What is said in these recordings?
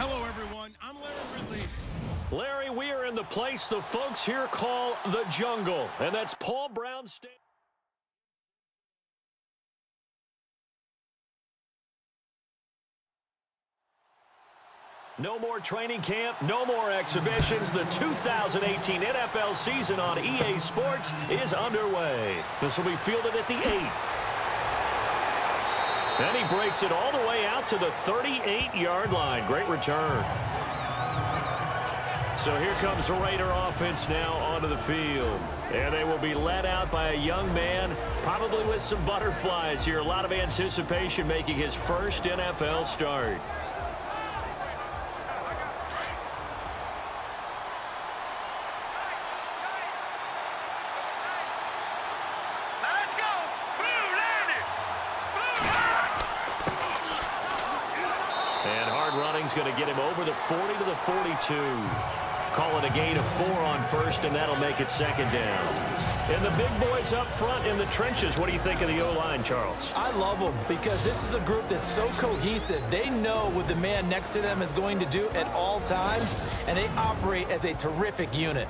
Hello, everyone. I'm Larry Ridley. Larry, we are in the place the folks here call the jungle, and that's Paul Brown Stadium. No more training camp, no more exhibitions. The 2018 NFL season on EA Sports is underway. This will be fielded at the 8. And he breaks it all the way out to the 38-yard line. Great return. So here comes the Raider offense now onto the field. And they will be led out by a young man, probably with some butterflies here. A lot of anticipation making his first NFL start. Going to get him over the 40 to the 42. Call it a gain of 4 on first, and that'll make it second down. And the big boys up front in the trenches. What do you think of the O-line, Charles? I love them because this is a group that's so cohesive. They know what the man next to them is going to do at all times, and they operate as a terrific unit.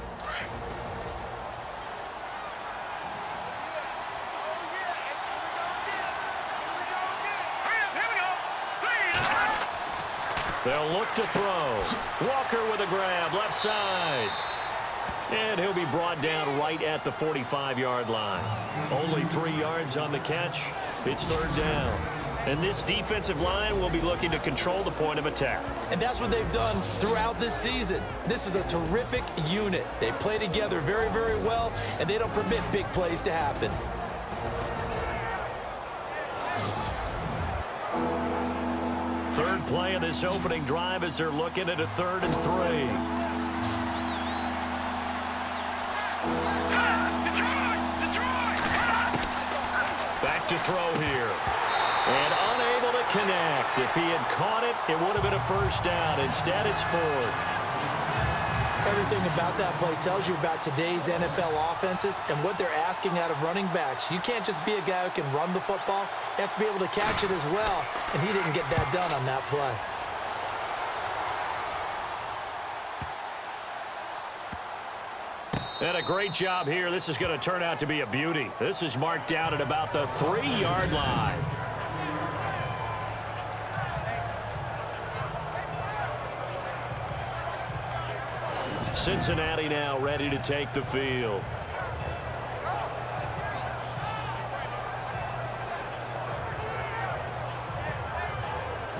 They'll look to throw. Walker with a grab, left side. And he'll be brought down right at the 45-yard line. Only 3 yards on the catch. It's third down. And this defensive line will be looking to control the point of attack. And that's what they've done throughout this season. This is a terrific unit. They play together very, very well, and they don't permit big plays to happen. Third play of this opening drive as they're looking at a 3rd and 3. Back to throw here. And unable to connect. If he had caught it, it would have been a first down. Instead, it's 4th. Everything about that play tells you about today's NFL offenses and what they're asking out of running backs. You can't just be a guy who can run the football. You have to be able to catch it as well, and he didn't get that done on that play. And a great job here. This is going to turn out to be a beauty. This is marked out at about the 3-yard line. Cincinnati now ready to take the field.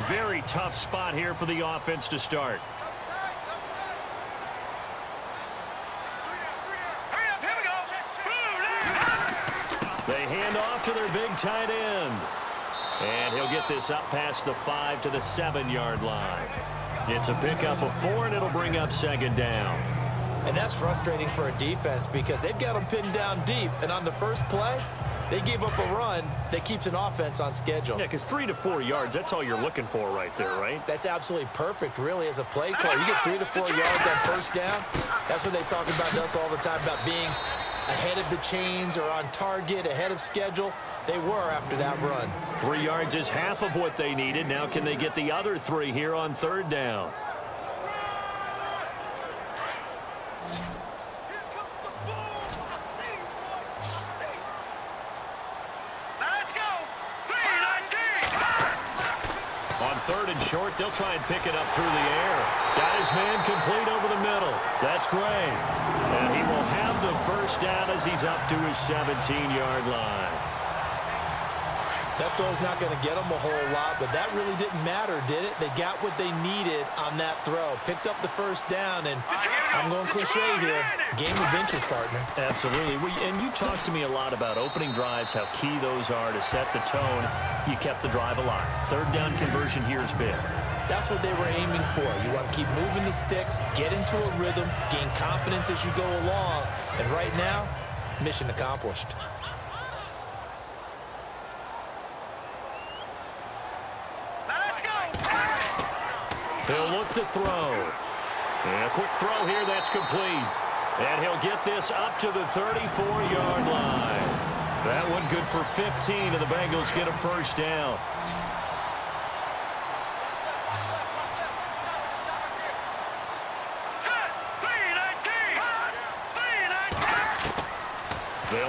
Very tough spot here for the offense to start. They hand off to their big tight end. And he'll get this up past the 5 to the 7-yard line. It's a pickup of 4, and it'll bring up second down. And that's frustrating for a defense because they've got them pinned down deep. And on the first play, they gave up a run that keeps an offense on schedule. Yeah, because 3 to 4 yards, that's all you're looking for right there, right? That's absolutely perfect, really, as a play call. You get 3 to 4 yards on first down. That's what they talk about us all the time, about being ahead of the chains or on target, ahead of schedule. They were after that run. 3 yards is half of what they needed. Now can they get the other 3 here on third down? On 3rd and short, they'll try and pick it up through the air. Got his man complete over the middle. That's great. And he will have the first down as he's up to his 17-yard line. That throw's not going to get them a whole lot, but that really didn't matter, did it? They got what they needed on that throw. Picked up the first down, and I'm going cliche here. Game of inches, partner. Absolutely. And you talked to me a lot about opening drives, how key those are to set the tone. You kept the drive alive. Third down conversion here is big. That's what they were aiming for. You want to keep moving the sticks, get into a rhythm, gain confidence as you go along. And right now, mission accomplished. He'll look to throw. And a quick throw here, that's complete. And he'll get this up to the 34-yard line. That one good for 15, and the Bengals get a first down.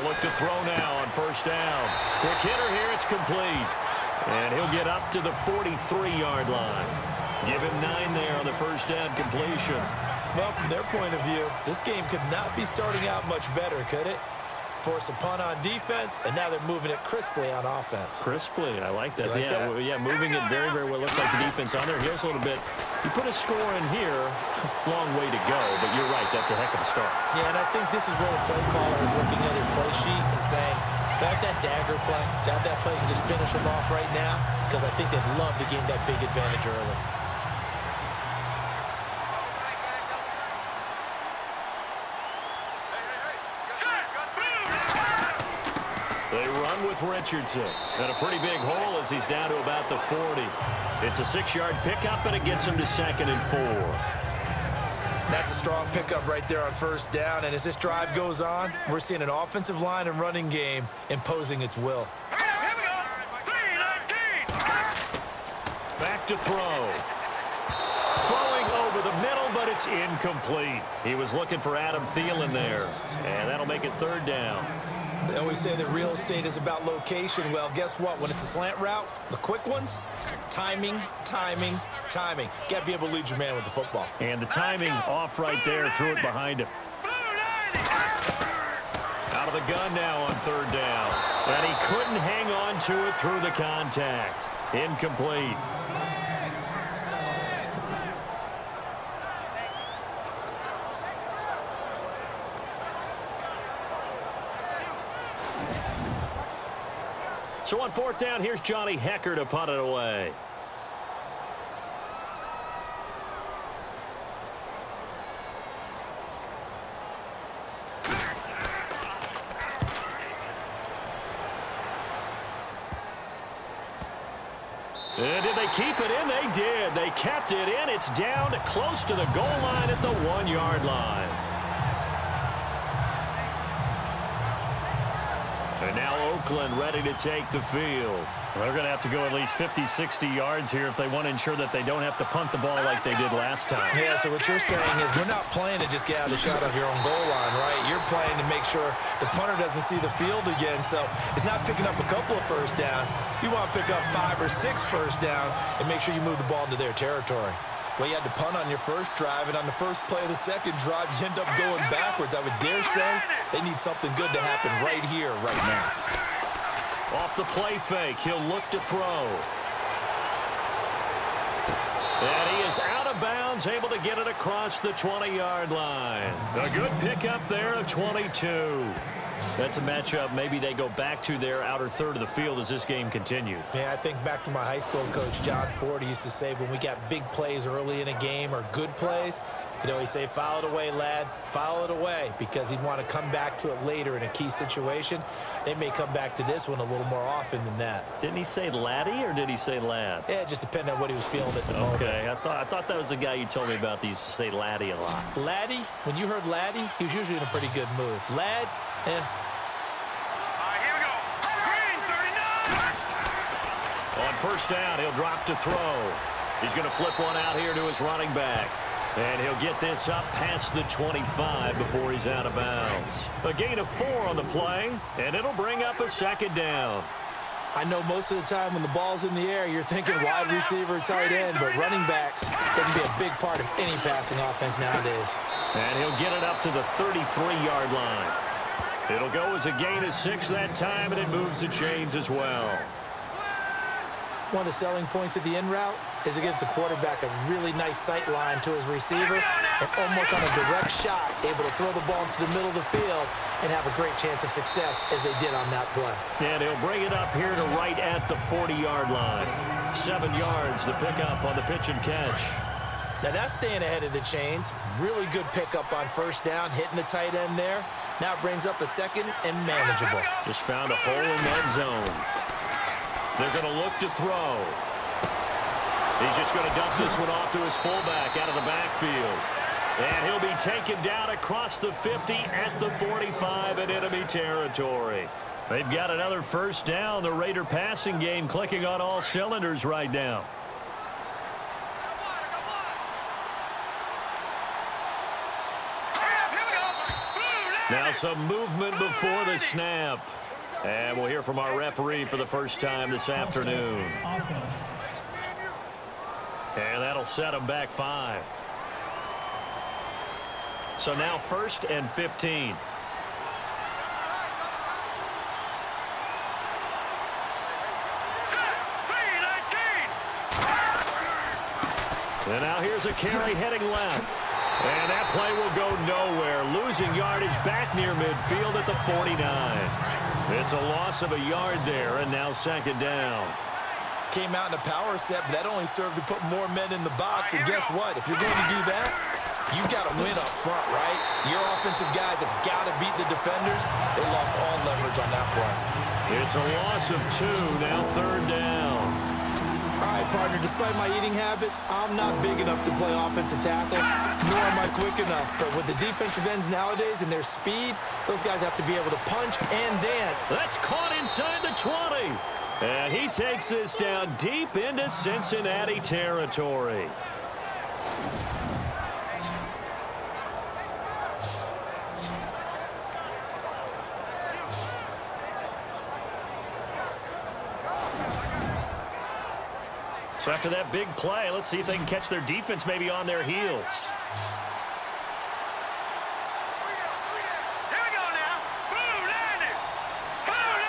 They'll look to throw now on first down. Quick hitter here. It's complete. And he'll get up to the 43-yard line. Give him 9 there on the first down completion. Well, from their point of view, this game could not be starting out much better, could it? Force a punt on defense, and now they're moving it crisply on offense. Crisply, I like that. Like that? Yeah, moving it very, very well. Looks like the defense on there. Here's a little bit. You put a score in here, long way to go, but you're right, that's a heck of a start. Yeah, and I think this is where the play caller is looking at his play sheet and saying, do I have that dagger play? Do I have that play and just finish them off right now? Because I think they'd love to gain that big advantage early. They run with Richardson. And a pretty big hole as he's down to about the 40. It's a 6-yard pickup, and it gets him to 2nd and 4. That's a strong pickup right there on first down. And as this drive goes on, we're seeing an offensive line and running game imposing its will. Back to throw. Throwing over the middle, but it's incomplete. He was looking for Adam Thielen there. And that'll make it 3rd down. They always say that real estate is about location. Well, guess what? When it's a slant route, the quick ones, timing, timing, timing. Got to be able to lead your man with the football. And the timing off right there, threw it behind him. Out of the gun now on 3rd down. And he couldn't hang on to it through the contact. Incomplete. So on 4th down, here's Johnny Hecker to punt it away. And did they keep it in? They did. They kept it in. It's down to close to the goal line at the 1-yard line. And now Oakland ready to take the field. They're going to have to go at least 50, 60 yards here if they want to ensure that they don't have to punt the ball like they did last time. Yeah, so what you're saying is we're not playing to just get out of the shot of your own goal line, right? You're playing to make sure the punter doesn't see the field again. So it's not picking up a couple of first downs. You want to pick up 5 or 6 first downs and make sure you move the ball into their territory. Well, you had to punt on your first drive, and on the first play of the second drive, you end up going backwards. I would dare say they need something good to happen right here, right now. Off the play fake, he'll look to throw. And he is out of bounds, able to get it across the 20-yard line. A good pickup there of 22. That's a matchup maybe they go back to their outer third of the field as this game continued. Yeah, I think back to my high school coach, John Ford. He used to say when we got big plays early in a game or good plays, he'd always say, foul it away, lad, foul it away, because he'd want to come back to it later in a key situation. They may come back to this one a little more often than that. Didn't he say laddie or did he say lad? Yeah, it just depended on what he was feeling at the moment. Okay, I thought that was the guy you told me about. He used to say laddie a lot. Laddie, when you heard laddie, he was usually in a pretty good mood. Lad, On first down, he'll drop to throw. He's going to flip one out here to his running back. And he'll get this up past the 25 before he's out of bounds. A gain of 4 on the play, and it'll bring up a 2nd down. I know most of the time when the ball's in the air, you're thinking wide receiver, tight end, but running backs can be a big part of any passing offense nowadays. And he'll get it up to the 33-yard line. It'll go as a gain of 6 that time, and it moves the chains as well. One of the selling points of the in route is it gives the quarterback a really nice sight line to his receiver and almost on a direct shot able to throw the ball into the middle of the field and have a great chance of success as they did on that play. And he'll bring it up here to right at the 40-yard line. 7 yards the pickup on the pitch and catch. Now that's staying ahead of the chains. Really good pickup on first down, hitting the tight end there. Now it brings up a 2nd and manageable. Just found a hole in that zone. They're going to look to throw. He's just going to dump this one off to his fullback out of the backfield. And he'll be taken down across the 50 at the 45 in enemy territory. They've got another first down. The Raider passing game clicking on all cylinders right now. Now some movement before the snap. And we'll hear from our referee for the first time this afternoon. Offense. And that'll set them back 5. So now 1st and 15. And now here's a carry heading left. And that play will go nowhere. Losing yardage back near midfield at the 49. It's a loss of a yard there, and now 2nd down. Came out in a power set, but that only served to put more men in the box. And guess what? If you're going to do that, you've got to win up front, right? Your offensive guys have got to beat the defenders. They lost all leverage on that play. It's a loss of 2, now 3rd down. All right, partner, despite my eating habits, I'm not big enough to play offensive tackle, nor am I quick enough. But with the defensive ends nowadays and their speed, those guys have to be able to punch and dance. That's caught inside the 20. And he takes this down deep into Cincinnati territory. So after that big play, let's see if they can catch their defense maybe on their heels. Here we go now. Boom, landed. Boom,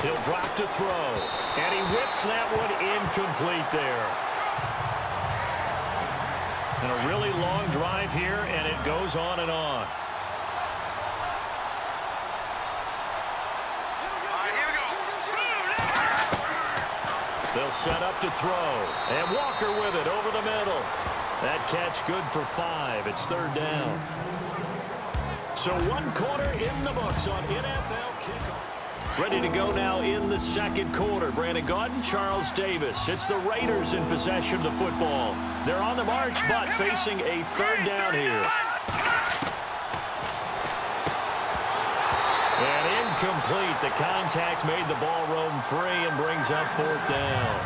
He'll drop to throw. And he whips that one incomplete there. And a really long drive here, and it goes on and on. They'll set up to throw. And Walker with it over the middle. That catch good for 5. It's 3rd down. So 1 quarter in the books on NFL kickoff. Ready to go now in the 2nd quarter. Brandon Gaudin, Charles Davis. It's the Raiders in possession of the football. They're on the march, but facing a 3rd down here. And incomplete. The contact made the ball roam free and brings up 4th down.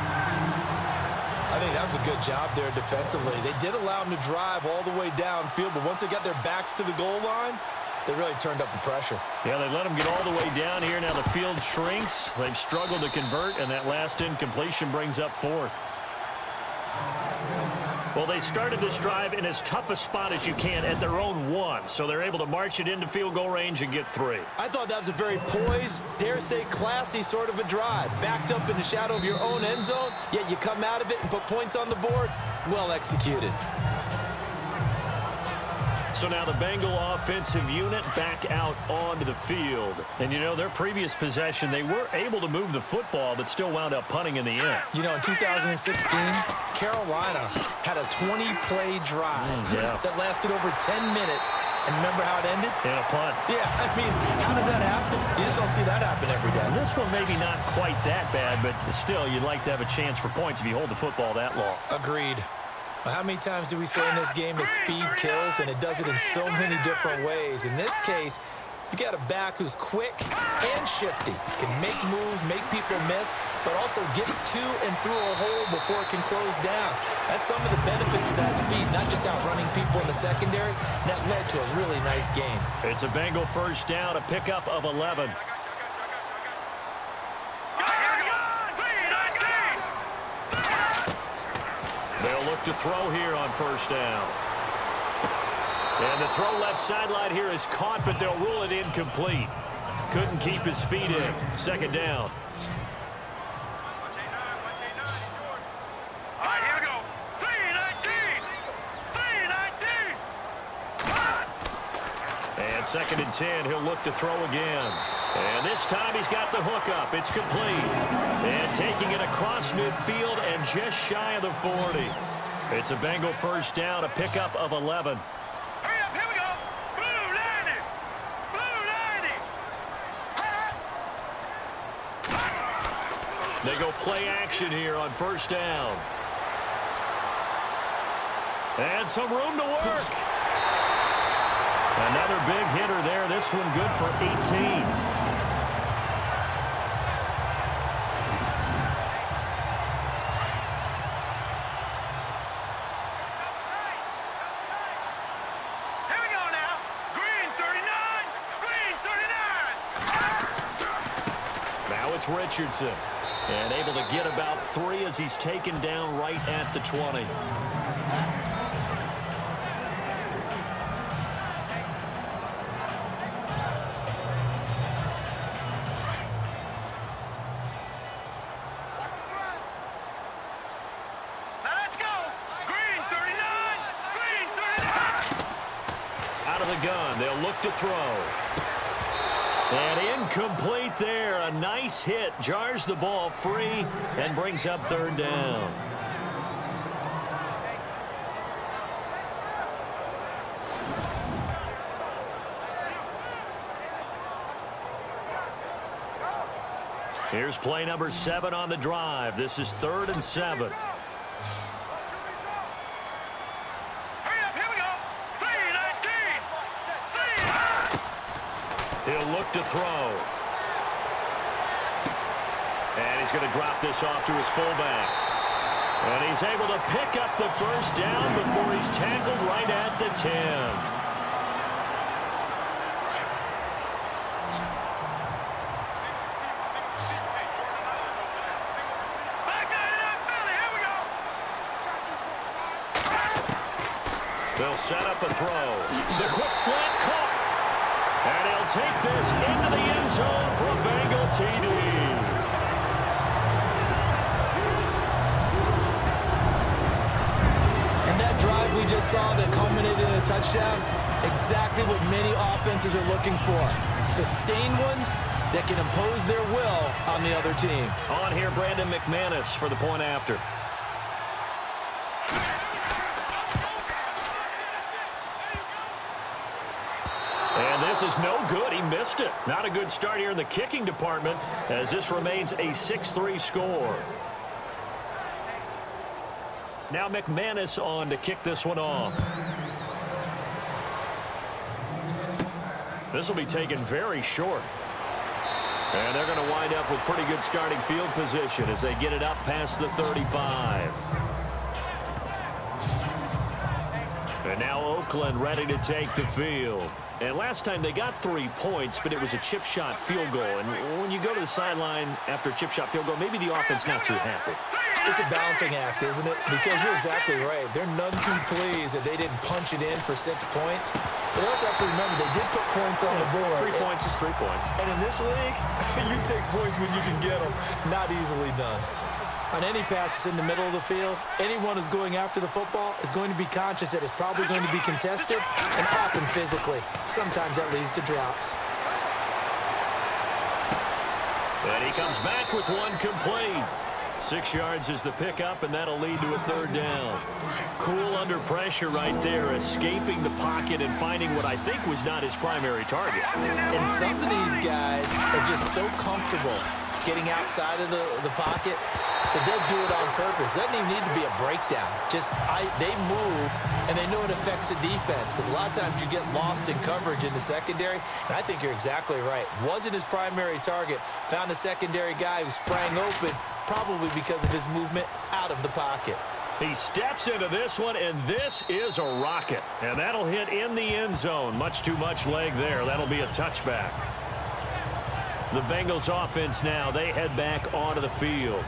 I think that was a good job there defensively. They did allow them to drive all the way downfield, but once they got their backs to the goal line, they really turned up the pressure. Yeah, they let them get all the way down here. Now the field shrinks. They've struggled to convert, and that last incompletion brings up 4th. Well, they started this drive in as tough a spot as you can at their own 1, so they're able to march it into field goal range and get 3. I thought that was a very poised, dare say classy sort of a drive. Backed up in the shadow of your own end zone, yet you come out of it and put points on the board. Well executed. So now the Bengal offensive unit back out onto the field. And, you know, their previous possession, they were able to move the football, but still wound up punting in the end. You know, in 2016, Carolina had a 20-play drive that lasted over 10 minutes. And remember how it ended? In a punt. Yeah, I mean, how does that happen? You just don't see that happen every day. And this one maybe not quite that bad, but still, you'd like to have a chance for points if you hold the football that long. Agreed. How many times do we say in this game that speed kills, and it does it in so many different ways? In this case, you got a back who's quick and shifty, can make moves, make people miss, but also gets to and through a hole before it can close down. That's some of the benefits of that speed, not just outrunning people in the secondary. That led to a really nice game. It's a Bengal 1st down, a pickup of 11. They'll look to throw here on 1st down. And the throw left sideline here is caught, but they'll rule it incomplete. Couldn't keep his feet in. 2nd down. All right, here we go. 3-19. And 2nd and 10, he'll look to throw again. And this time he's got the hook up. It's complete. And taking it across midfield and just shy of the 40. It's a Bengal 1st down, a pickup of 11. Hurry up, here we go. Blue landing. Blue landing. They go play action here on 1st down. And some room to work. Another big hitter there. This one good for 18. Here we go now. Green 30. it's Richardson. And able to get about 3 as he's taken down right at the 20. Gun. They'll look to throw. And incomplete there. A nice hit. Jars the ball free and brings up 3rd down. Here's play number 7 on the drive. This is 3rd and 7. He'll look to throw. And he's going to drop this off to his fullback. And he's able to pick up the 1st down before he's tackled right at the 10. They'll set up a throw. The quick slant caught. And he'll take this into the end zone for a Bengal TD. And that drive we just saw that culminated in a touchdown, exactly what many offenses are looking for. Sustained ones that can impose their will on the other team. On here, Brandon McManus for the point after. And this is no good. He missed it. Not a good start here in the kicking department as this remains a 6-3 score. Now McManus on to kick this one off. This will be taken very short. And they're going to wind up with pretty good starting field position as they get it up past the 35. And now Oakland ready to take the field. And last time they got 3 points, but it was a chip shot field goal. And when you go to the sideline after a chip shot field goal, maybe the offense not too happy. It's a balancing act, isn't it? Because you're exactly right. They're none too pleased that they didn't punch it in for 6 points. But also have to remember, they did put points on the board. 3 points is 3 points. And in this league, you take points when you can get them. Not easily done. On any passes in the middle of the field, anyone who's going after the football is going to be conscious that it's probably going to be contested and often physically. Sometimes that leads to drops. And he comes back with one complete. 6 yards is the pickup, and that'll lead to a 3rd down. Cool under pressure right there, escaping the pocket and finding what I think was not his primary target. And some of these guys are just so comfortable getting outside of the pocket that they'll do it on purpose. It doesn't even need to be a breakdown. They move, and they know it affects the defense, because a lot of times you get lost in coverage in the secondary, and I think you're exactly right. Wasn't his primary target. Found a secondary guy who sprang open, probably because of his movement out of the pocket. He steps into this one, and this is a rocket. And that'll hit in the end zone. Much too much leg there. That'll be a touchback. The Bengals offense now, they head back onto the field.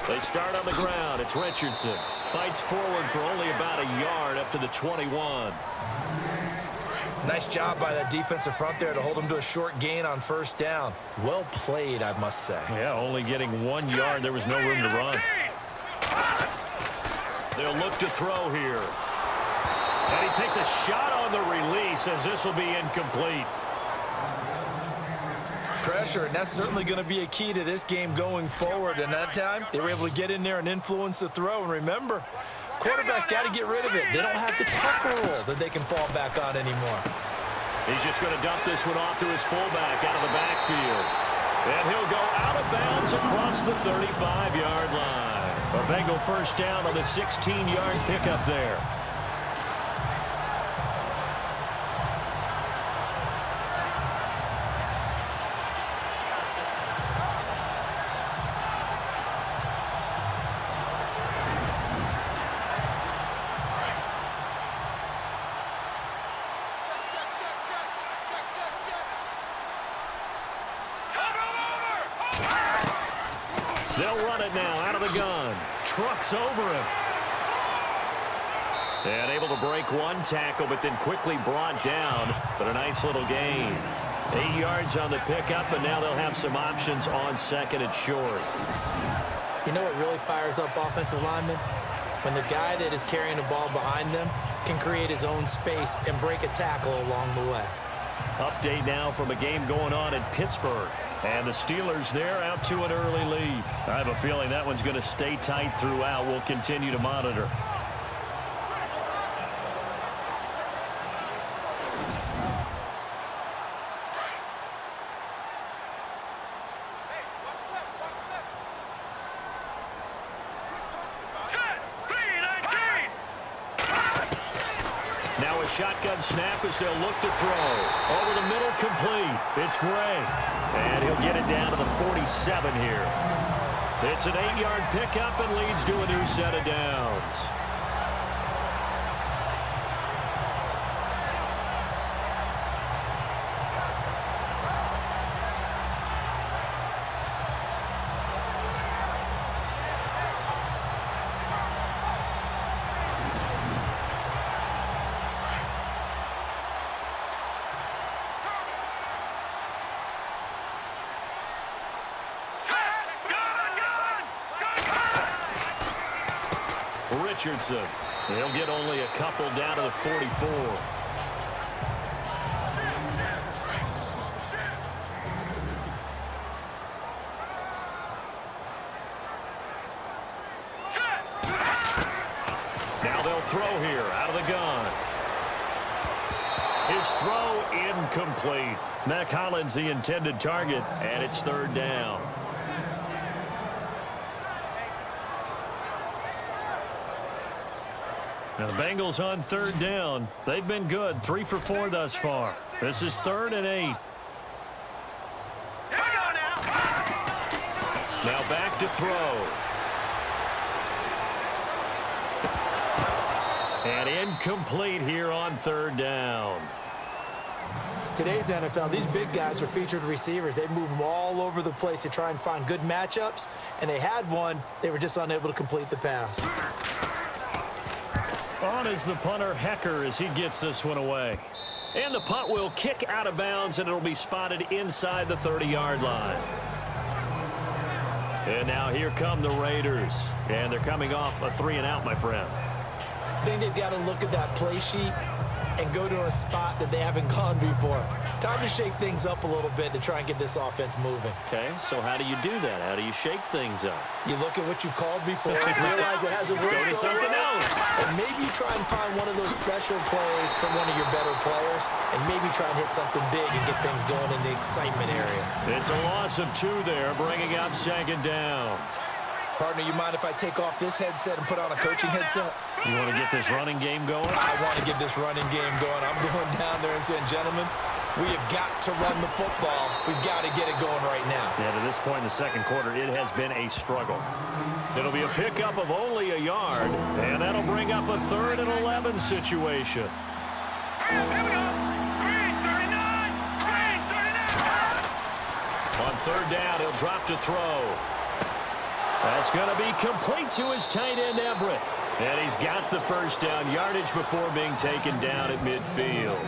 They start on the ground. It's Richardson. Fights forward for only about a yard up to the 21. Nice job by that defensive front there to hold him to a short gain on 1st down. Well played, I must say. Yeah, only getting 1 yard. There was no room to run. They'll look to throw here. And he takes a shot on the release as this will be incomplete. Pressure, and that's certainly going to be a key to this game going forward. And that time, they were able to get in there and influence the throw. And remember, quarterbacks got to get rid of it. They don't have the tucker rule that they can fall back on anymore. He's just going to dump this one off to his fullback out of the backfield. And he'll go out of bounds across the 35-yard line. A Bengal 1st down on the 16-yard pickup there. They'll run it now out of the gun. Trucks over him. And able to break one tackle, but then quickly brought down. But a nice little gain. 8 yards on the pickup, and now they'll have some options on second and short. You know what really fires up offensive linemen? When the guy that is carrying the ball behind them can create his own space and break a tackle along the way. Update now from a game going on in Pittsburgh. And the Steelers, they're out to an early lead. I have a feeling that one's going to stay tight throughout. We'll continue to monitor. Now a shotgun snap as they'll look to throw. Over the middle, complete. It's Gray. And he'll get it down to the 47 here. It's an 8-yard pickup and leads to a new set of downs. Richardson. He'll get only a couple down to the 44. Now they'll throw here out of the gun. His throw incomplete. Mac Hollins the intended target, and it's third down. Now the Bengals on third down. They've been good, 3 for 4 thus far. This is 3rd and 8. Now back to throw. And incomplete here on third down. Today's NFL, these big guys are featured receivers. They move them all over the place to try and find good matchups. And they had one. They were just unable to complete the pass. On is the punter, Hecker, as he gets this one away. And the punt will kick out of bounds, and it'll be spotted inside the 30-yard line. And now here come the Raiders. And they're coming off a 3-and-out, my friend. I think they've got to look at that play sheet and go to a spot that they haven't gone before. Time to shake things up a little bit to try and get this offense moving. Okay, so how do you do that? How do you shake things up? You look at what you've called before, realize it hasn't worked. Go to something else. And maybe you try and find one of those special plays from one of your better players, and maybe try and hit something big and get things going in the excitement area. It's a loss of 2 there, bringing up second down. Partner, you mind if I take off this headset and put on a coaching headset? You want to get this running game going? I want to get this running game going. I'm going down there and saying, gentlemen, we have got to run the football. We've got to get it going right now. Yeah, to this point in the second quarter, it has been a struggle. It'll be a pickup of only a yard, and that'll bring up a 3rd and 11 situation. Here we go. Green 39. Green 39. On third down, he'll drop to throw. That's going to be complete to his tight end, Everett. And he's got the first down, yardage before being taken down at midfield.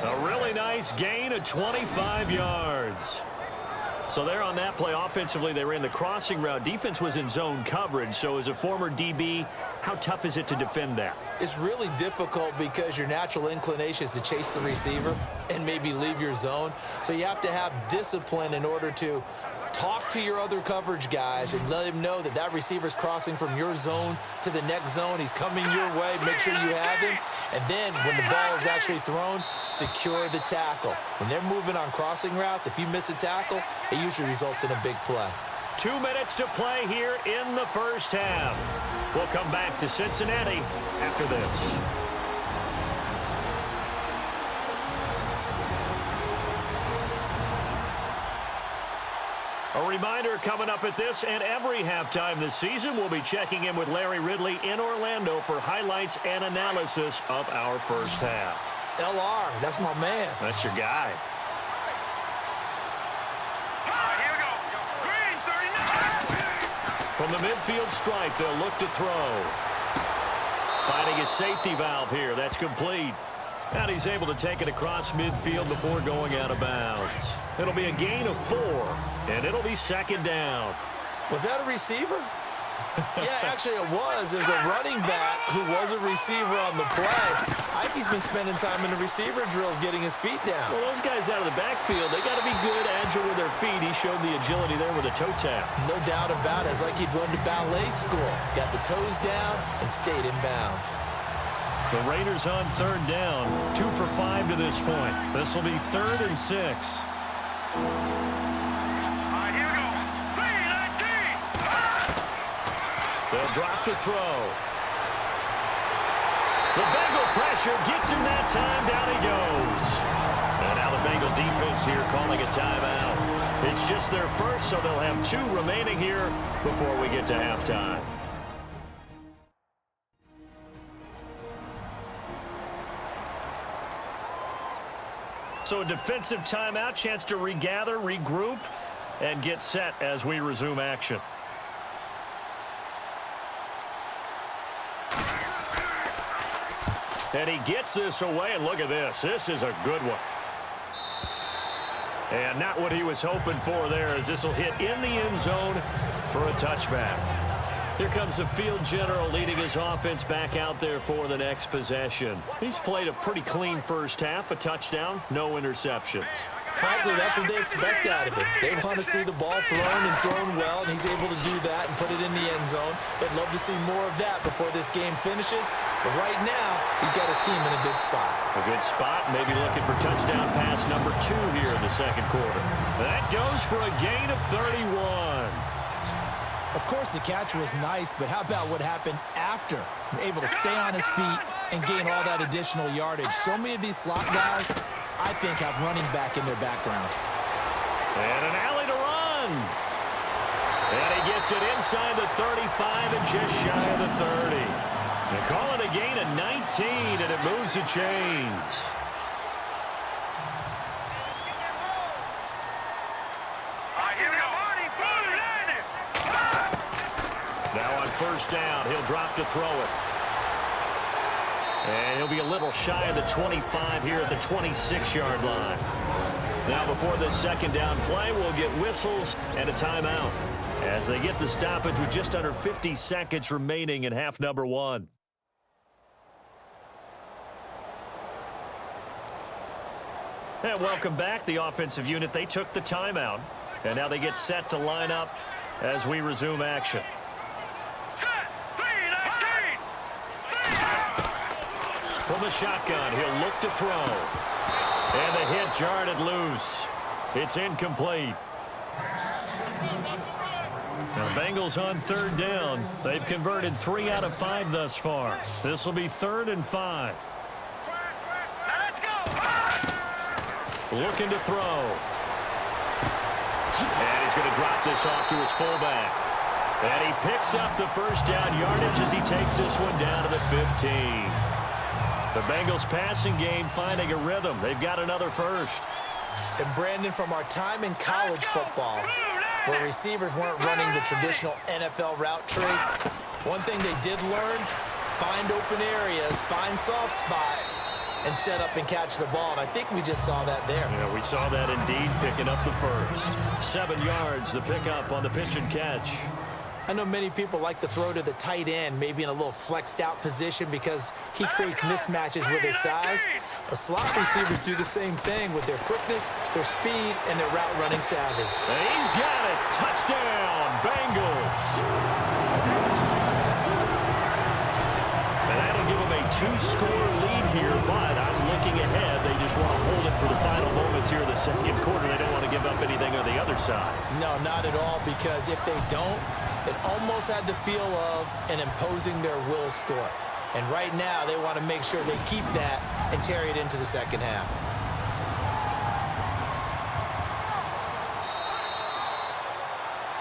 A really nice gain of 25 yards. So there on that play, offensively, they ran the crossing route. Defense was in zone coverage. So as a former DB, how tough is it to defend that? It's really difficult because your natural inclination is to chase the receiver and maybe leave your zone. So you have to have discipline in order to talk to your other coverage guys and let him know that that receiver's crossing from your zone to the next zone. He's coming your way. Make sure you have him. And then when the ball is actually thrown, secure the tackle. When they're moving on crossing routes, if you miss a tackle, it usually results in a big play. 2 minutes to play here in the first half. We'll come back to Cincinnati after this. A reminder coming up at this and every halftime this season, we'll be checking in with Larry Ridley in Orlando for highlights and analysis of our first half. LR, that's my man. That's your guy. Here we go. Green 39. From the midfield stripe, they'll look to throw. Finding his safety valve here. That's complete. And he's able to take it across midfield before going out of bounds. It'll be a gain of 4, and it'll be second down. Was that a receiver? Yeah, actually it was. There's a running back who was a receiver on the play. Ikey's been spending time in the receiver drills getting his feet down. Well, those guys out of the backfield, they got to be good, agile with their feet. He showed the agility there with a toe tap. No doubt about it. It's like he'd run to ballet school. Got the toes down and stayed in bounds. The Raiders on third down. 2 for 5 to this point. This will be 3rd and 6. They'll drop to throw. The Bengal pressure gets him that time. Down he goes. And now the Bengal defense here calling a timeout. It's just their first, so they'll have 2 remaining here before we get to halftime. So a defensive timeout, chance to regather, regroup, and get set as we resume action. And he gets this away, and look at this. This is a good one. And not what he was hoping for there, as this will hit in the end zone for a touchback. Here comes the field general leading his offense back out there for the next possession. He's played a pretty clean first half, a touchdown, no interceptions. Frankly, that's what they expect out of him. They want to see the ball thrown and thrown well, and he's able to do that and put it in the end zone. They'd love to see more of that before this game finishes. But right now, he's got his team in a good spot. A good spot, maybe looking for touchdown pass number 2 here in the second quarter. That goes for a gain of 31. Of course, the catch was nice, but how about what happened after? Able to stay on his feet and gain all that additional yardage. So many of these slot guys, I think, have running back in their background. And an alley to run. And he gets it inside the 35 and just shy of the 30. They call it a gain of 19, and it moves the chains. Now on first down, he'll drop to throw it. And he'll be a little shy of the 25 here at the 26-yard line. Now before this second down play, we'll get whistles and a timeout as they get the stoppage with just under 50 seconds remaining in half number 1. And welcome back. The offensive unit, they took the timeout. And now they get set to line up as we resume action. From the shotgun, he'll look to throw. And the hit jarred loose. It's incomplete. Now, Bengals on third down. They've converted 3 out of 5 thus far. This will be 3rd and 5. Looking to throw. And he's going to drop this off to his fullback. And he picks up the first down yardage as he takes this one down to the 15. The Bengals passing game finding a rhythm. They've got another first. And Brandon, from our time in college football, where receivers weren't running the traditional NFL route tree, one thing they did learn, find open areas, find soft spots, and set up and catch the ball. And I think we just saw that there. Yeah, we saw that indeed, picking up the first. 7 yards, the pickup on the pitch and catch. I know many people like to throw to the tight end, maybe in a little flexed out position because he creates mismatches with his size. But slot receivers do the same thing with their quickness, their speed, and their route running savvy. And he's got it. Touchdown, Bengals. And that'll give them a 2-score lead here, but I'm looking ahead. They just want to hold it for the final moments here in the second quarter. They don't want to give up anything on the other side. No, not at all, because if they don't, it almost had the feel of an imposing their will score. And right now, they want to make sure they keep that and carry it into the second half.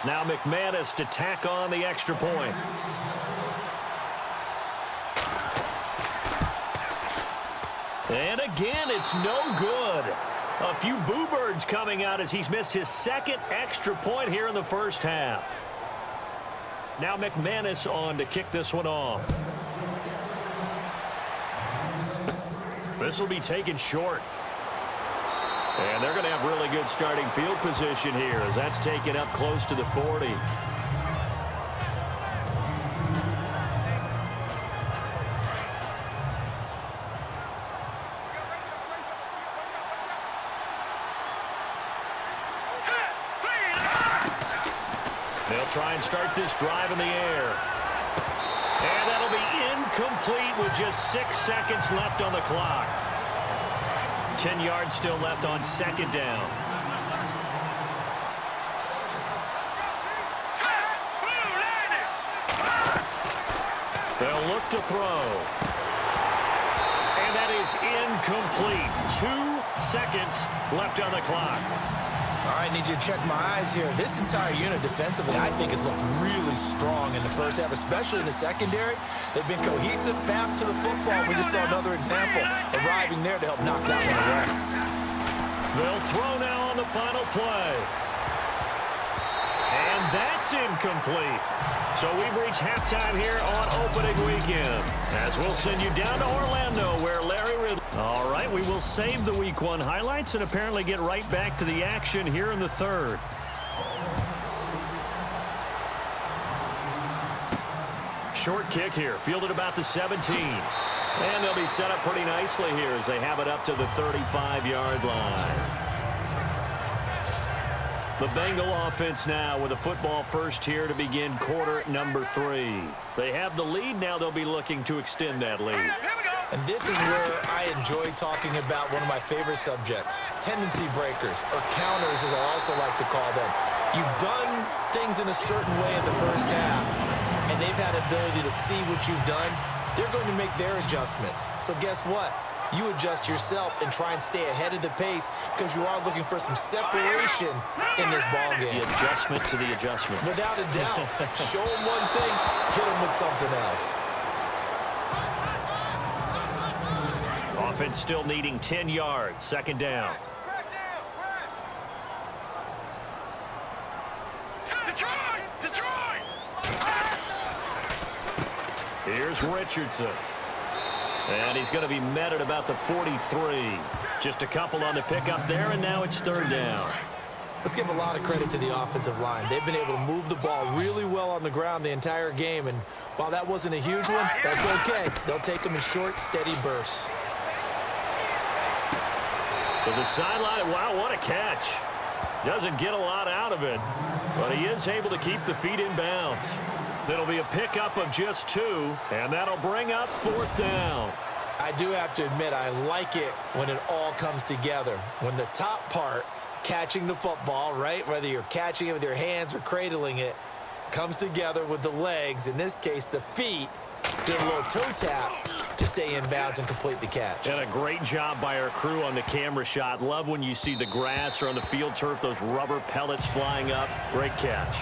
Now McManus to tack on the extra point. And again, it's no good. A few boo birds coming out as he's missed his second extra point here in the first half. Now McManus on to kick this one off. This will be taken short. And they're going to have really good starting field position here as that's taken up close to the 40. They'll try and start this drive in the air. And that'll be incomplete with just 6 seconds left on the clock. 10 yards still left on second down. They'll look to throw. And that is incomplete. 2 seconds left on the clock. All right, need you to check my eyes here. This entire unit defensively, I think, has looked really strong in the first half, especially in the secondary. They've been cohesive, fast to the football. We just saw another example arriving there to help knock that one away. They'll throw now on the final play. And that's incomplete. So we've reached halftime here on opening weekend, as we'll send you down to Orlando where Larry Ridley. All right, we will save the Week 1 highlights and apparently get right back to the action here in the third. Short kick here, fielded about the 17. And they'll be set up pretty nicely here as they have it up to the 35-yard line. The Bengal offense now with a football first here to begin quarter number 3. They have the lead. Now they'll be looking to extend that lead. And this is where I enjoy talking about one of my favorite subjects, tendency breakers, or counters as I also like to call them. You've done things in a certain way in the first half, and they've had ability to see what you've done. They're going to make their adjustments. So guess what? You adjust yourself and try and stay ahead of the pace because you are looking for some separation in this ball game. The adjustment to the adjustment. Without a doubt. Show them one thing, hit them with something else. Offense still needing 10 yards. Second down. Detroit! Here's Richardson. And he's going to be met at about the 43. Just a couple on the pickup there, and now it's third down. Let's give a lot of credit to the offensive line. They've been able to move the ball really well on the ground the entire game, and while that wasn't a huge one, that's okay. They'll take them in short, steady bursts. To the sideline. Wow, what a catch. Doesn't get a lot out of it, but he is able to keep the feet in bounds. It'll be a pickup of just 2, and that'll bring up fourth down. I do have to admit, I like it when it all comes together. When the top part, catching the football, right, whether you're catching it with your hands or cradling it, comes together with the legs, in this case the feet, do a little toe tap to stay in bounds and complete the catch. And a great job by our crew on the camera shot. Love when you see the grass or on the field turf, those rubber pellets flying up. Great catch.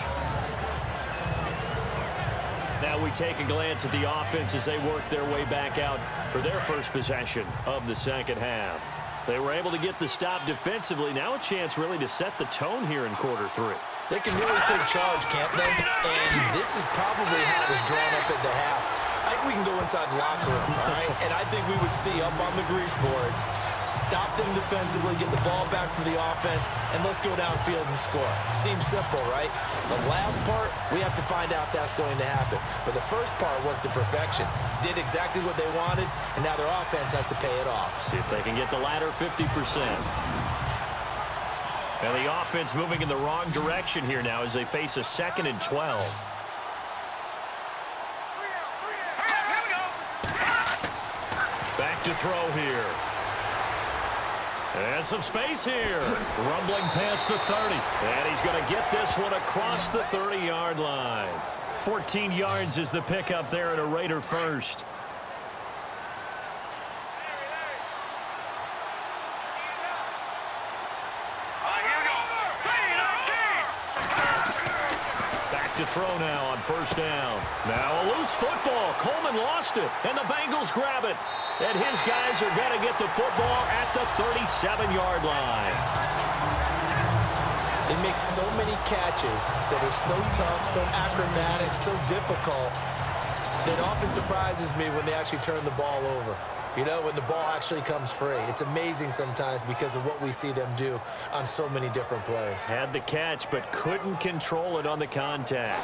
Now we take a glance at the offense as they work their way back out for their first possession of the second half. They were able to get the stop defensively. Now a chance really to set the tone here in quarter 3. They can really take charge, can't they? And this is probably how it was drawn up at the half. I think we can go inside the locker room, all right? And I think we would see up on the grease boards, stop them defensively, get the ball back for the offense, and let's go downfield and score. Seems simple, right? The last part, we have to find out that's going to happen. But the first part worked to perfection. Did exactly what they wanted, and now their offense has to pay it off. See if they can get the latter 50%. And the offense moving in the wrong direction here now as they face a 2nd and 12. Back to throw here. And some space here. Rumbling past the 30. And he's going to get this one across the 30-yard line. 14 yards is the pickup there at a Raider first. To throw now on first down. Now a loose football. Coleman lost it, and the Bengals grab it. And his guys are going to get the football at the 37-yard line. They make so many catches that are so tough, so acrobatic, so difficult, that often surprises me when they actually turn the ball over. You know, when the ball actually comes free. It's amazing sometimes because of what we see them do on so many different plays. Had the catch, but couldn't control it on the contact.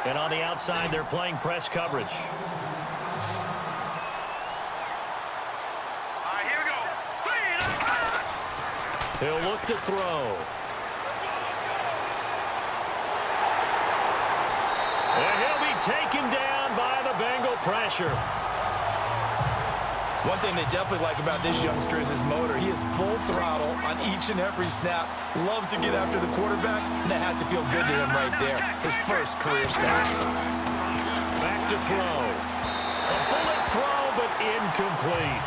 And on the outside, they're playing press coverage. All right, here we go. He'll look to throw. And he'll be taken down by the Bengal pressure. One thing they definitely like about this youngster is his motor. He is full throttle on each and every snap. Loves to get after the quarterback, and that has to feel good to him right there. His first career sack. Back to throw. A bullet throw, but incomplete.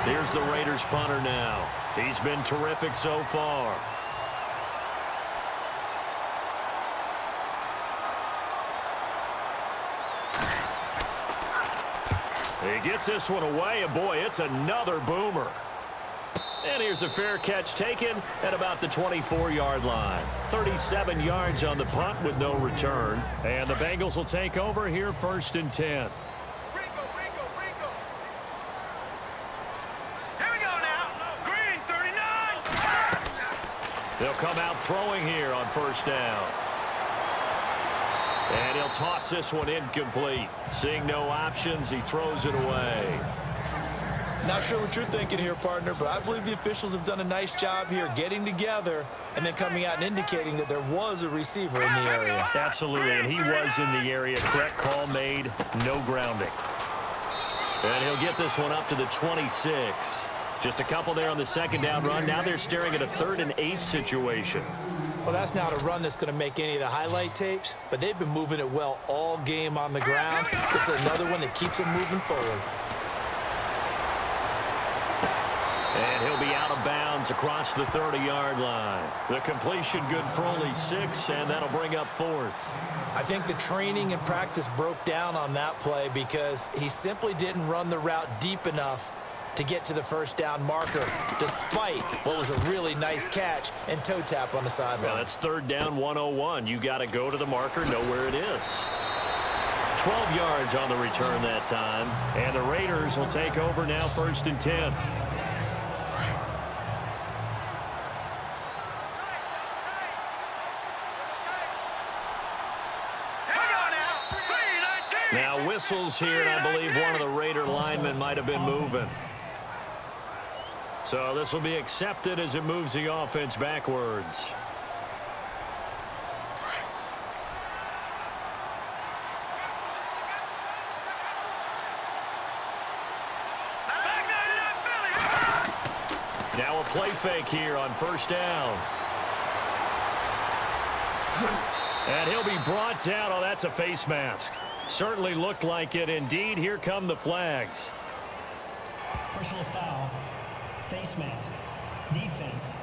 Here's the Raiders punter now. He's been terrific so far. He gets this one away, and boy, it's another boomer. And here's a fair catch taken at about the 24-yard line. 37 yards on the punt with no return. And the Bengals will take over here 1st and 10. Here we go now. Green, 39. They'll come out throwing here on 1st down. And he'll toss this one incomplete. Seeing no options, he throws it away. Not sure what you're thinking here, partner, but I believe the officials have done a nice job here getting together and then coming out and indicating that there was a receiver in the area. Absolutely, and he was in the area. Correct call made, no grounding. And he'll get this one up to the 26. Just a couple there on the 2nd down run. Now they're staring at a 3rd and 8 situation. Well, that's not a run that's going to make any of the highlight tapes, but they've been moving it well all game on the ground. This is another one that keeps them moving forward. And he'll be out of bounds across the 30-yard line. The completion good for only 6, and that'll bring up 4th. I think the training and practice broke down on that play because he simply didn't run the route deep enough to get to the 1st down marker, despite what was a really nice catch and toe tap on the sideline. Well, that's 3rd down 101. You got to go to the marker, know where it is. 12 yards on the return that time, and the Raiders will take over now 1st and 10. Now whistles here, and I believe one of the Raider linemen might have been moving. So this will be accepted as it moves the offense backwards. Now a play fake here on 1st down. And he'll be brought down. Oh, that's a face mask. Certainly looked like it. Indeed, here come the flags. Personal foul. Face mask. Defense.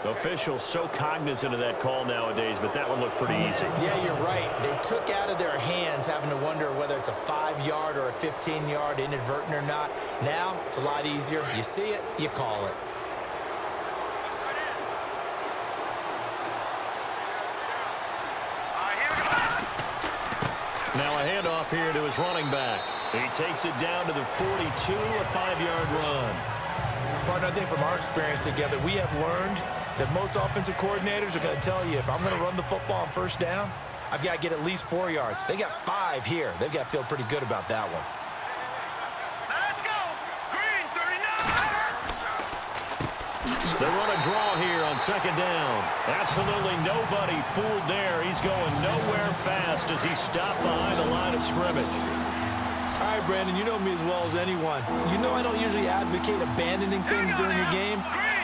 Officials so cognizant of that call nowadays, but that one looked pretty easy. Yeah, you're right. They took out of their hands having to wonder whether it's a 5-yard or a 15-yard inadvertent or not. Now, it's a lot easier. You see it, you call it. Now a handoff here to his running back. He takes it down to the 42, a 5-yard run. Partner, I think from our experience together, we have learned that most offensive coordinators are going to tell you, if I'm going to run the football on 1st down, I've got to get at least 4 yards. They got 5 here. They've got to feel pretty good about that one. Let's go. Green, 39. They run a draw here on 2nd down. Absolutely nobody fooled there. He's going nowhere fast as he stopped behind the line of scrimmage. All right, Brandon, you know me as well as anyone. You know I don't usually advocate abandoning things during a game,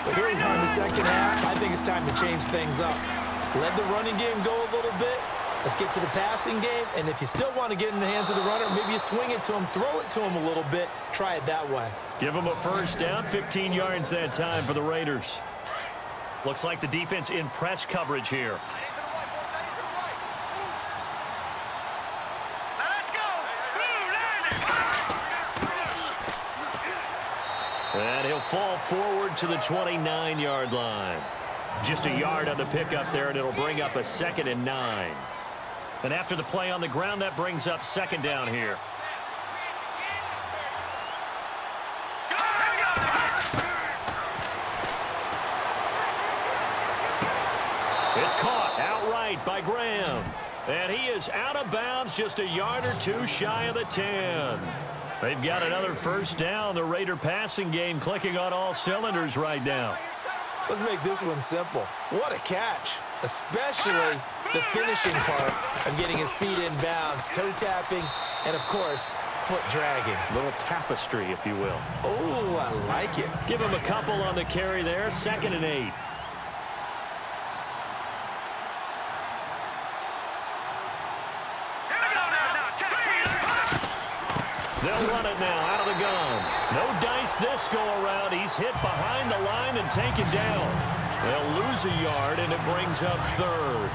but here we are in the 2nd half. I think it's time to change things up. Let the running game go a little bit. Let's get to the passing game, and if you still want to get in the hands of the runner, maybe you swing it to him, throw it to him a little bit, try it that way. Give him a 1st down, 15 yards that time for the Raiders. Looks like the defense in press coverage here. Now let's go. Blue, landing. And he'll fall forward to the 29-yard line. Just a yard on the pickup there, and it'll bring up a 2nd and 9. And after the play on the ground, that brings up 2nd down here. It's caught outright by Graham. And he is out of bounds just a yard or two shy of the 10. They've got another first down. The Raider passing game clicking on all cylinders right now. Let's make this one simple. What a catch, especially the finishing part of getting his feet in bounds, toe tapping, and, of course, foot dragging. Little tapestry, if you will. Oh, I like it. Give him a couple on the carry there. 2nd and 8. They'll run it now out of the gun. No dice this go-around. He's hit behind the line and taken down. They'll lose a yard, and it brings up 3rd.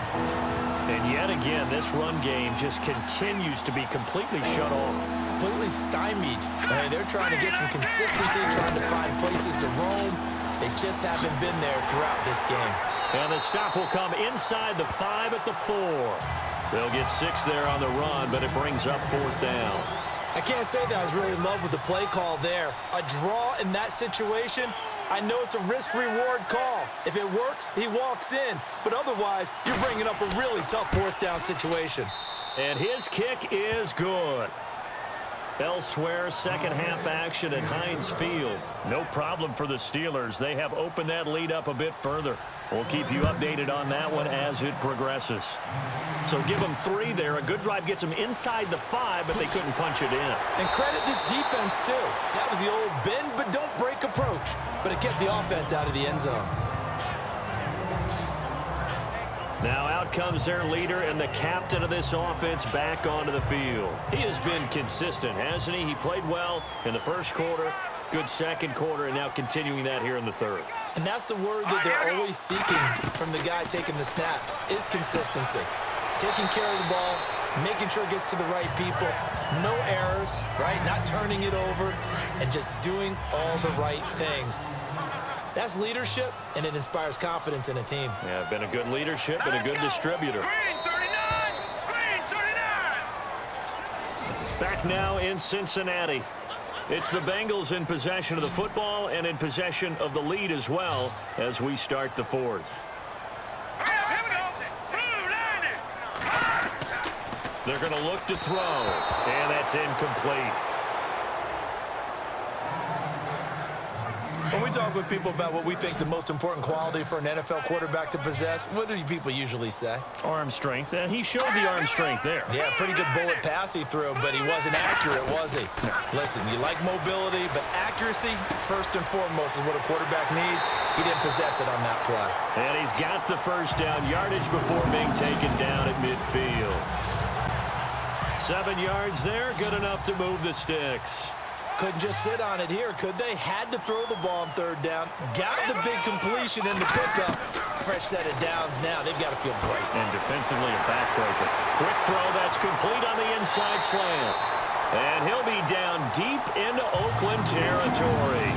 And yet again, this run game just continues to be completely shut off. Completely stymied. They're trying to get some consistency, trying to find places to roam. They just haven't been there throughout this game. And the stop will come inside the 5 at the 4. They'll get 6 there on the run, but it brings up 4th down. I can't say that I was really in love with the play call there. A draw in that situation, I know it's a risk-reward call. If it works, he walks in. But otherwise, you're bringing up a really tough 4th down situation. And his kick is good. Elsewhere, second half action at Heinz Field. No problem for the Steelers. They have opened that lead up a bit further. We'll keep you updated on that one as it progresses. So give them 3 there. A good drive gets them inside the 5, but they couldn't punch it in. And credit this defense, too. That was the old bend but don't break approach. But it kept the offense out of the end zone. Now out comes their leader and the captain of this offense back onto the field. He has been consistent, hasn't he? He played well in the first quarter, good second quarter, and now continuing that here in the 3rd. And that's the word that they're always seeking from the guy taking the snaps, is consistency. Taking care of the ball, making sure it gets to the right people, no errors, right? Not turning it over, and just doing all the right things. That's leadership, and it inspires confidence in a team. Yeah, been a good leadership and a good distributor. Green 39. Green 39. Back now in Cincinnati. It's the Bengals in possession of the football and in possession of the lead as well as we start the 4th. Here we go. Blue, landing. They're going to look to throw, and that's incomplete. When we talk with people about what we think the most important quality for an NFL quarterback to possess, what do people usually say? Arm strength, and he showed the arm strength there. Yeah, pretty good bullet pass he threw, but he wasn't accurate, was he? No. Listen, you like mobility, but accuracy, first and foremost, is what a quarterback needs. He didn't possess it on that play. And he's got the first down yardage before being taken down at midfield. 7 yards there, good enough to move the sticks. Couldn't just sit on it here, could they? Had to throw the ball on 3rd down. Got the big completion in the pickup. Fresh set of downs now. They've got to feel great. And defensively a backbreaker. Quick throw that's complete on the inside slant. And he'll be down deep into Oakland territory.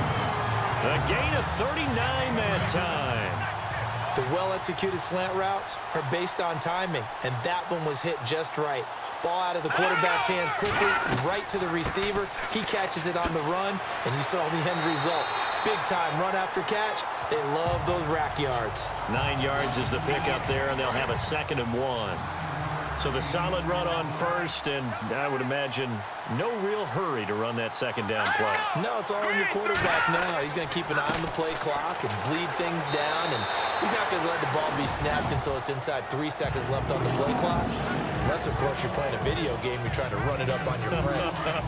A gain of 39 that time. The well-executed slant routes are based on timing, and that one was hit just right. Ball out of the quarterback's hands quickly, right to the receiver. He catches it on the run, and you saw the end result. Big-time run after catch. They love those rack yards. 9 yards is the pickup there, and they'll have a 2nd and 1. So the solid run on first, and I would imagine no real hurry to run that 2nd down play. No, it's all on your quarterback now. He's going to keep an eye on the play clock and bleed things down, and he's not going to let the ball be snapped until it's inside 3 seconds left on the play clock. Unless, of course, you're playing a video game, you're trying to run it up on your friend.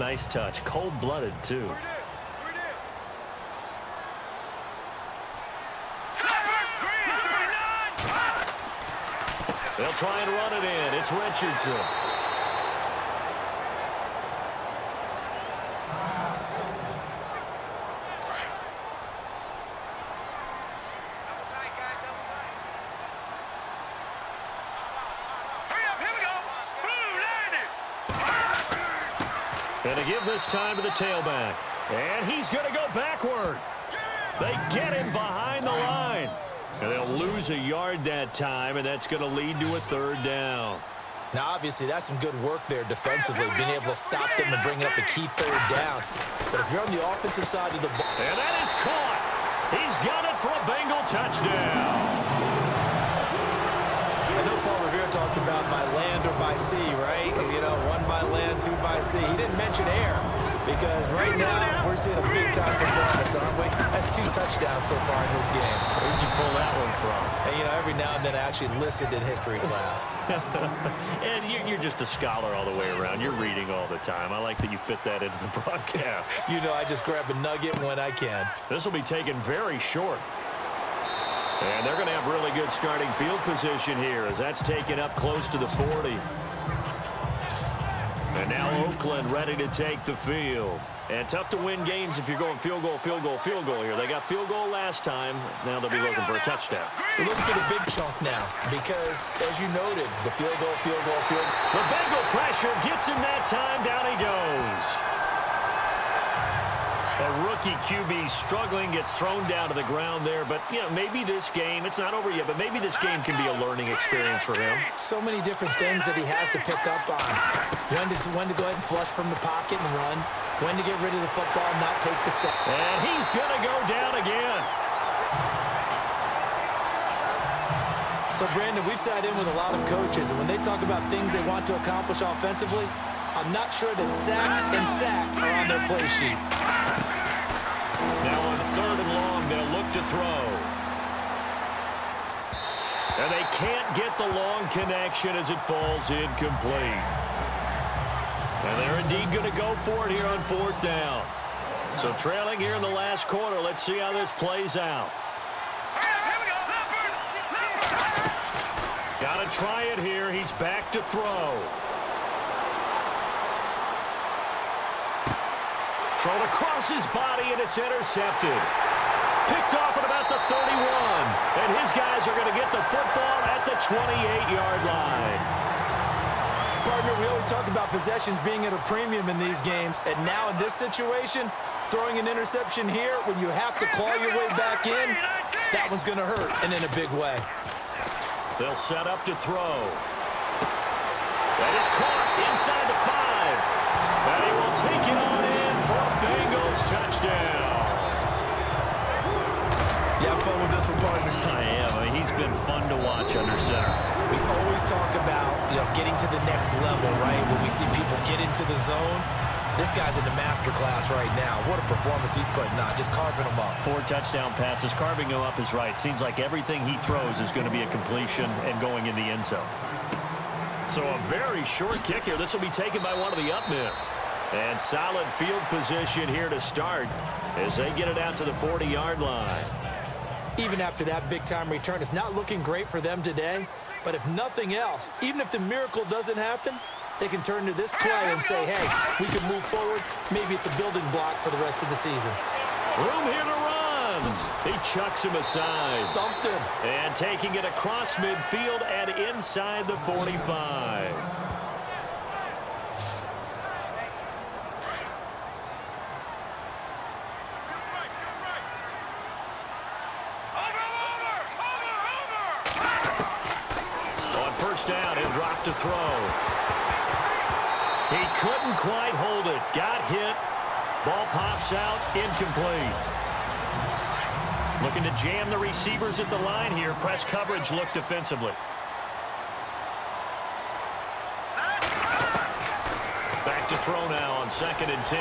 Nice touch. Cold-blooded, too. They'll try and run it in. It's Richardson. And to give this time to the tailback. And he's going to go backward. They get him behind the line. And they'll lose a yard that time, and that's going to lead to a third down. Now, obviously, that's some good work there defensively, being able to stop them and bring up a key third down. But if you're on the offensive side of the ball... And that is caught. He's got it for a Bengal touchdown. I know Paul Revere talked about by land or by sea, right? You know, one by land, two by sea. He didn't mention air because right now we're seeing a big-time performance, aren't we? That's 2 touchdowns so far in this game. Where'd you pull that one from? And, you know, every now and then I actually listened in history class. And you're just a scholar all the way around. You're reading all the time. I like that you fit that into the broadcast. You know, I just grab a nugget when I can. This will be taken very short. And they're going to have really good starting field position here as that's taken up close to the 40. And now Oakland ready to take the field. And tough to win games if you're going field goal, field goal, field goal here. They got field goal last time. Now they'll be looking for a touchdown. They're looking for the big chunk now because, as you noted, the field goal, field goal, field goal. The Bengal pressure gets him that time. Down he goes. A rookie QB struggling, gets thrown down to the ground there. But, you know, maybe this game, it's not over yet, but maybe this game can be a learning experience for him. So many different things that he has to pick up on. When to go ahead and flush from the pocket and run. When to get rid of the football and not take the sack. And he's going to go down again. So, Brandon, we've sat in with a lot of coaches, and when they talk about things they want to accomplish offensively, I'm not sure that sack and sack are on their play sheet. Now on 3rd and long, they'll look to throw. And they can't get the long connection as it falls incomplete. And they're indeed going to go for it here on 4th down. So trailing here in the last quarter, let's see how this plays out. Got to try it here. He's back to throw. Thrown across his body, and it's intercepted. Picked off at about the 31. And his guys are going to get the football at the 28-yard line. Partner, we always talk about possessions being at a premium in these games. And now in this situation, throwing an interception here when you have to claw your way back in, that one's going to hurt, and in a big way. They'll set up to throw. That is caught inside the 5. And he will take it on in for a Bengals touchdown. You have fun with this one, partner? I am. I mean, he's been fun to watch under center. We always talk about, you know, getting to the next level, right? When we see people get into the zone, this guy's in the master class right now. What a performance he's putting on, just carving them up. 4 touchdown passes. Carving him up is right. Seems like everything he throws is going to be a completion and going in the end zone. So a very short kick here. This will be taken by one of the up men. And solid field position here to start as they get it out to the 40-yard line. Even after that big-time return, it's not looking great for them today. But if nothing else, even if the miracle doesn't happen, they can turn to this play and say, hey, we can move forward. Maybe it's a building block for the rest of the season. Room here to run. He chucks him aside. Dumped him. And taking it across midfield and inside the 45. On 1st down, he'll drop to throw. He couldn't quite hold it. Got hit. Ball pops out. Incomplete. Looking to jam the receivers at the line here. Press coverage look defensively. Back to throw now on 2nd and 10.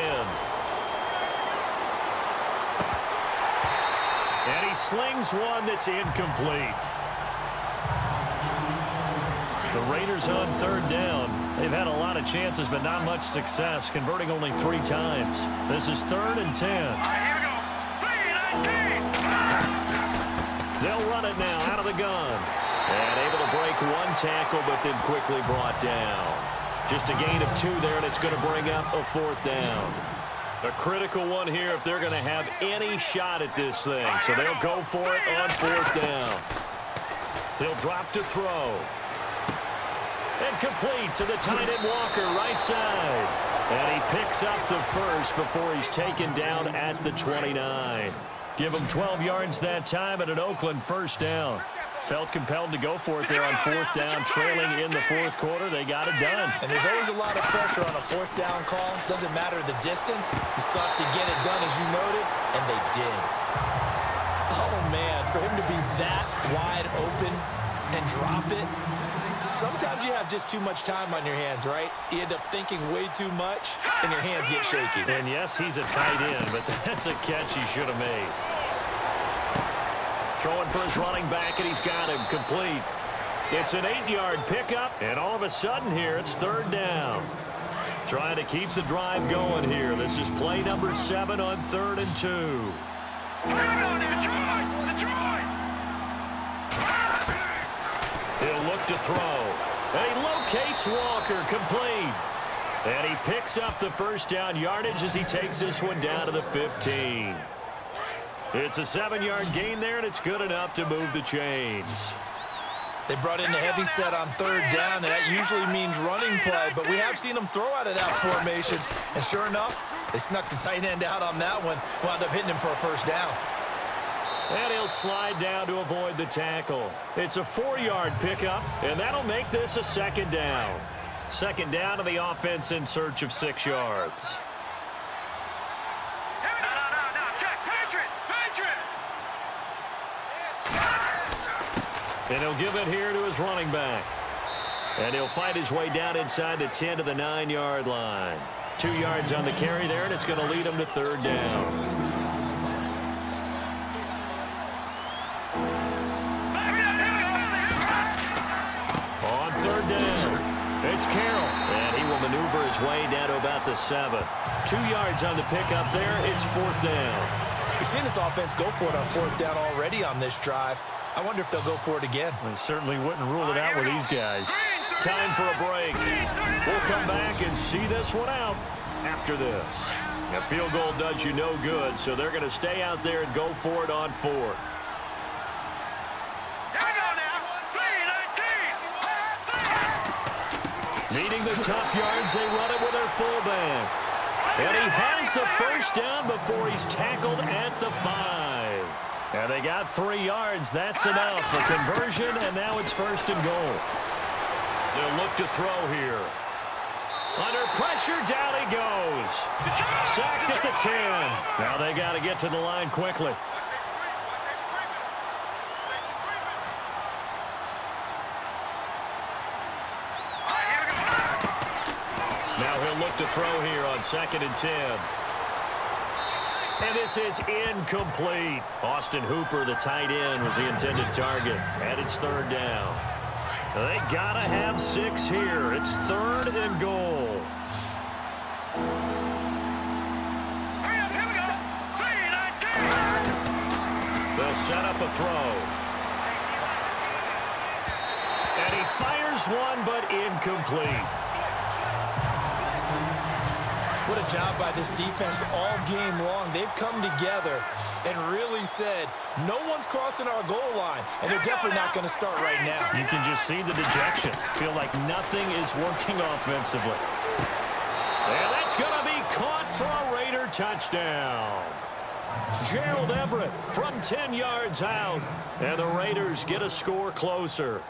And he slings one that's incomplete. The Raiders on 3rd down. They've had a lot of chances, but not much success, converting only 3 times. This is 3rd and 10. They'll run it now out of the gun. And able to break 1 tackle, but then quickly brought down. Just a gain of 2 there, and it's going to bring up a 4th down. A critical one here if they're going to have any shot at this thing. So they'll go for it on 4th down. He'll drop to throw. And complete to the tight end Walker, right side. And he picks up the first before he's taken down at the 29. Give him 12 yards that time at an Oakland first down. Felt compelled to go for it there on fourth down, trailing in the fourth quarter. They got it done. And there's always a lot of pressure on a fourth down call. Doesn't matter the distance. You still have to get it done, as you noted, and they did. Oh, man, for him to be that wide open and drop it. Sometimes you have just too much time on your hands, right? You end up thinking way too much, and your hands get shaky. And, yes, he's a tight end, but that's a catch he should have made. Throwing for his running back, and he's got him complete. It's an 8-yard pickup, and all of a sudden here, it's third down. Trying to keep the drive going here. This is play number 7 on 3rd and 2. He'll look to throw. And he locates Walker, complete. And he picks up the first down yardage as he takes this one down to the 15. It's a 7-yard gain there, and it's good enough to move the chains. They brought in a heavy set on third down, and that usually means running play, but we have seen them throw out of that formation. And sure enough, they snuck the tight end out on that one, wound up hitting him for a first down. And he'll slide down to avoid the tackle. It's a 4-yard pickup, and that'll make this a second down. Second down to the offense in search of 6 yards. And he'll give it here to his running back. And he'll fight his way down inside the 10 to the 9-yard line. 2 yards on the carry there, and it's going to lead him to third down. On third down, it's Carroll. And he will maneuver his way down to about the 7. 2 yards on the pickup there. It's fourth down. We've seen this offense go for it on fourth down already on this drive. I wonder if they'll go for it again. We certainly wouldn't rule it out with these guys. Time for a break. We'll come back and see this one out after this. A field goal does you no good, so they're going to stay out there and go for it on fourth. Needing the tough yards, they run it with their fullback. And he has the first down before he's tackled at the 5. And they got 3 yards. That's enough. A conversion, and now it's first and goal. They'll look to throw here. Under pressure, down he goes. Sacked at the 10. Now they got to get to the line quickly. Now he'll look to throw here on 2nd and 10. And this is incomplete. Austin Hooper, the tight end, was the intended target. And it's third down. They gotta have 6 here. It's third and goal. They'll set up a throw. And he fires one, but incomplete. What a job by this defense all game long. They've come together and really said, no one's crossing our goal line, and they're definitely not going to start right now. You can just see the dejection. Feel like nothing is working offensively. And that's going to be caught for a Raider touchdown. Gerald Everett from 10 yards out, and the Raiders get a score closer.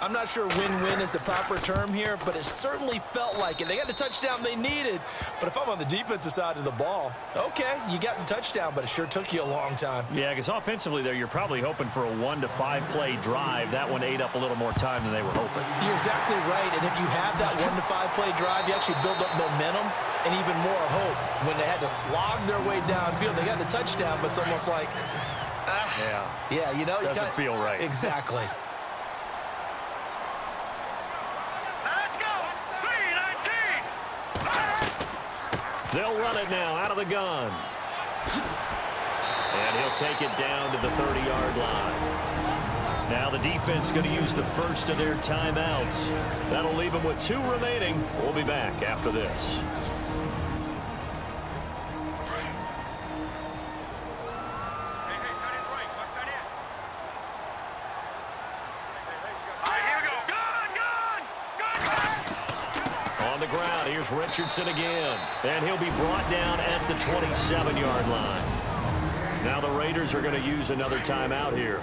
I'm not sure win-win is the proper term here, but it certainly felt like it. They got the touchdown they needed, but if I'm on the defensive side of the ball, okay, you got the touchdown, but it sure took you a long time. Yeah, because offensively there, you're probably hoping for a 1 to 5 play drive. That one ate up a little more time than they were hoping. You're exactly right, and if you have that 1 to 5 play drive, you actually build up momentum and even more hope. When they had to slog their way downfield, they got the touchdown, but it's almost like, yeah, you know, doesn't feel right. Exactly. They'll run it now out of the gun. And he'll take it down to the 30-yard line. Now the defense going to use the first of their timeouts. That'll leave them with 2 remaining. We'll be back after this. ground. Here's Richardson again. And he'll be brought down at the 27-yard line. Now the Raiders are going to use another timeout here.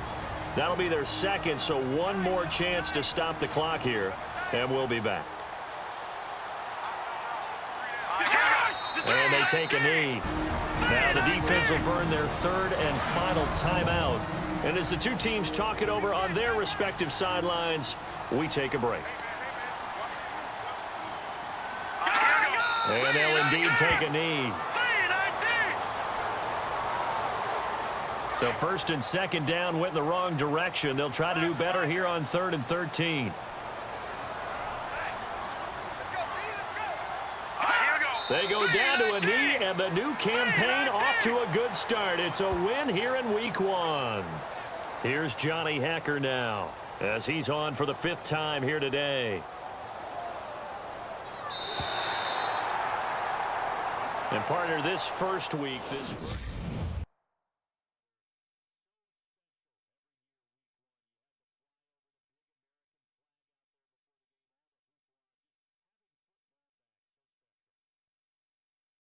That'll be their second, so one more chance to stop the clock here. And we'll be back. And they take a knee. Now the defense will burn their third and final timeout. And as the two teams talk it over on their respective sidelines, we take a break. And they'll indeed take a knee. So first and second down went in the wrong direction. They'll try to do better here on 3rd and 13. They go down to a knee, and the new campaign off to a good start. It's a win here in Week 1. Here's Johnny Hekker now, as he's on for the 5th time here today. And partner, this first week,